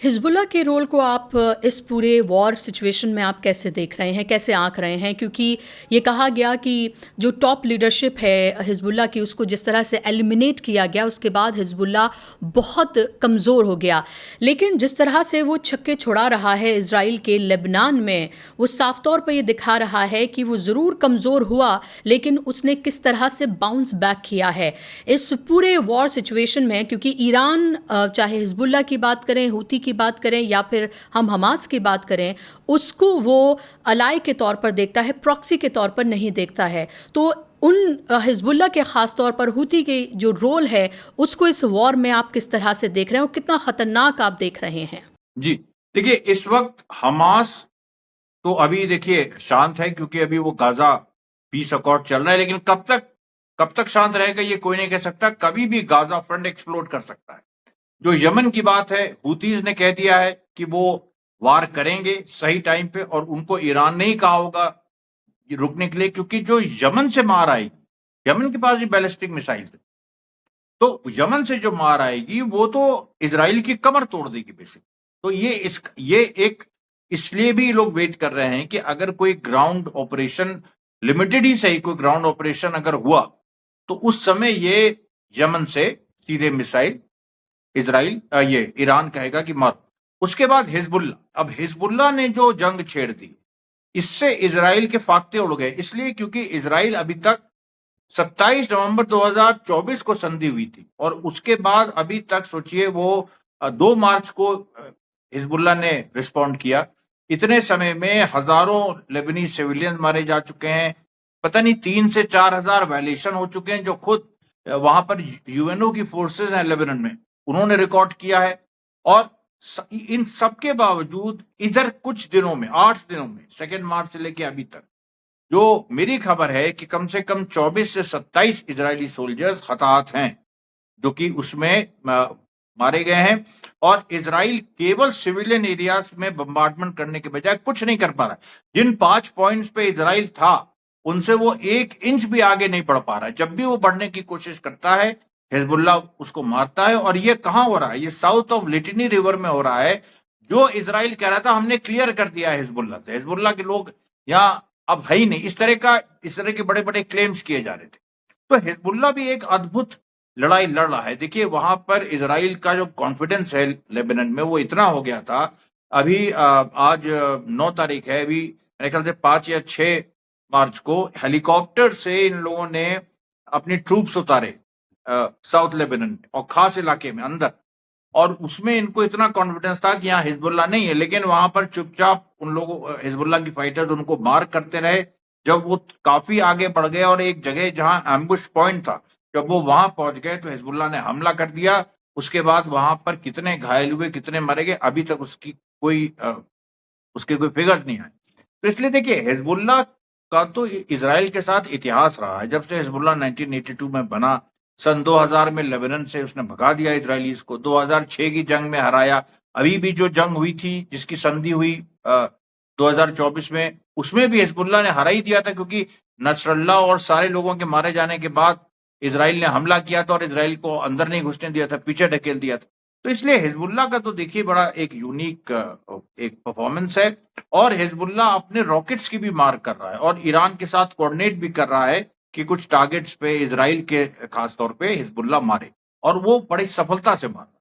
Hezbollah के role को आप इस पूरे वॉर सिचुएशन में आप कैसे देख रहे हैं, कैसे आँक रहे हैं? क्योंकि ये कहा गया कि जो टॉप लीडरशिप है हिज़्बुल्लाह की, उसको जिस तरह से एलिमिनेट किया गया, उसके बाद हिज़्बुल्लाह बहुत कमज़ोर हो गया। लेकिन जिस तरह से वो छक्के छुड़ा रहा है इज़राइल के लेबनान में, वो साफ़ तौर पे ये दिखा रहा है कि वो ज़रूर कमज़ोर हुआ, लेकिन उसने किस तरह से बाउंस बैक किया है। इस पूरे वॉर सिचुएशन में, क्योंकि ईरान चाहे हिज़्बुल्लाह की बात करें, हूती की बात करें या फिर हम हमास की बात करें, उसको वो अलाई के तौर पर देखता है, प्रॉक्सी के तौर पर नहीं देखता है। तो उन हिज़्बुल्लाह के ख़ास तौर पर हूती के जो रोल है, उसको इस वॉर में आप किस तरह से देख रहे हैं और कितना ख़तरनाक आप देख रहे हैं? जी, देखिए इस वक्त हमास तो अभी देखिए शांत है क्योंकि अभी वो गाजा पीस अकॉर्ड चल रहा है, लेकिन कब तक शांत रहेगा ये कोई नहीं कह सकता। कभी भी गाजा फ्रंट एक्सप्लोड कर सकता है। जो यमन की बात है, हूतीज ने कह दिया है कि वो वार करेंगे सही टाइम पे, और उनको ईरान ने ही कहा होगा कि रुकने के लिए, क्योंकि जो यमन से मार आएगी, यमन के पास भी बैलिस्टिक मिसाइल है, तो यमन से जो मार आएगी वो तो इजराइल की कमर तोड़ देगी बेसिक। तो ये एक इसलिए भी लोग वेट कर रहे हैं कि अगर कोई ग्राउंड ऑपरेशन, लिमिटेड ही सही, कोई ग्राउंड ऑपरेशन अगर हुआ तो उस समय ये यमन से सीधे मिसाइल इजराइल ये ईरान कहेगा कि मारो। उसके बाद हिजबुल्ला, अब हिजबुल्ला ने जो जंग छेड़ दी, इससे इजराइल के फाख्ते उड़ गए, इसलिए क्योंकि इजराइल अभी तक 27 नवंबर 2024 को संधि हुई थी, और उसके बाद अभी तक सोचिए वो 2 मार्च को हिजबुल्लाह ने रिस्पॉन्ड किया। इतने समय में हजारों लेबनी सिविलियन मारे जा चुके हैं, पता नहीं 3 से 4 हजार वायलेशन हो चुके हैं, जो खुद वहां पर यूएनओ की फोर्सेस हैं लेबनान में, उन्होंने रिकॉर्ड किया है। और इन सबके बावजूद इधर कुछ दिनों में, 8 दिनों में, 2 मार्च से लेके अभी तक, जो मेरी खबर है कि कम से कम 24 से 27 इजरायली सोल्जर्स हताहत हैं, जो कि उसमें मारे गए हैं। और इजराइल केवल सिविलियन एरियाज में बम्बार्डमेंट करने के बजाय कुछ नहीं कर पा रहा है। जिन 5 पॉइंट्स पे इजराइल था, उनसे वो 1 इंच भी आगे नहीं बढ़ पा रहा है। जब भी वो बढ़ने की कोशिश करता है, हिजबुल्लाह उसको मारता है। और ये कहां हो रहा है? ये साउथ ऑफ लिटनी रिवर में हो रहा है, जो इजराइल कह रहा था हमने क्लियर कर दिया है हिजबुल्लाह से। हिजबुल्लाह के लोग यहाँ अब है ही नहीं, इस तरह के बड़े बड़े क्लेम्स किए जा रहे थे। तो हिजबुल्लाह भी एक अद्भुत लड़ाई लड़ रहा है। देखिए वहां पर इजराइल का जो कॉन्फिडेंस है लेबनान में, वो इतना हो गया था। अभी आज 9 तारीख है, अभी मेरे ख्याल से 5 या 6 मार्च को हेलीकॉप्टर से इन लोगों ने अपनी ट्रूप्स उतारे साउथ लेबनान में और खास इलाके में अंदर, और उसमें इनको इतना कॉन्फिडेंस था कि यहाँ हिजबुल्लाह नहीं है। लेकिन वहां पर चुपचाप उन लोगों, हिजबुल्लाह की फाइटर्स उनको मार करते रहे। जब वो काफी आगे बढ़ गए और एक जगह जहां एम्बुश पॉइंट था, जब वो वहां पहुंच गए तो हिजबुल्लाह ने हमला कर दिया। उसके बाद वहां पर कितने घायल हुए, कितने मरे गए, अभी तक उसके कोई फिगर नहीं आए। तो इसलिए देखिए हिजबुल्लाह का तो इजराइल के साथ इतिहास रहा है। जब से हिजबुल्लाह 1982 में बना, सन 2000 में लेबनान से उसने भगा दिया इजरायलीज को, 2006 की जंग में हराया। अभी भी जो जंग हुई थी, जिसकी संधि हुई 2024 में, उसमें भी हिजबुल्लाह ने हरा ही दिया था, क्योंकि नसरल्लाह और सारे लोगों के मारे जाने के बाद इजराइल ने हमला किया था और इजराइल को अंदर नहीं घुसने दिया था, पीछे ढकेल दिया था। तो इसलिए हिजबुल्लाह का तो देखिए बड़ा एक यूनिक एक परफॉर्मेंस है। और हिजबुल्लाह अपने रॉकेट्स की भी मार कर रहा है और ईरान के साथ कोऑर्डिनेट भी कर रहा है कि कुछ टारगेट्स पे इजराइल के खास तौर पे हिजबुल्लाह मारे, और वो बड़ी सफलता से मारा।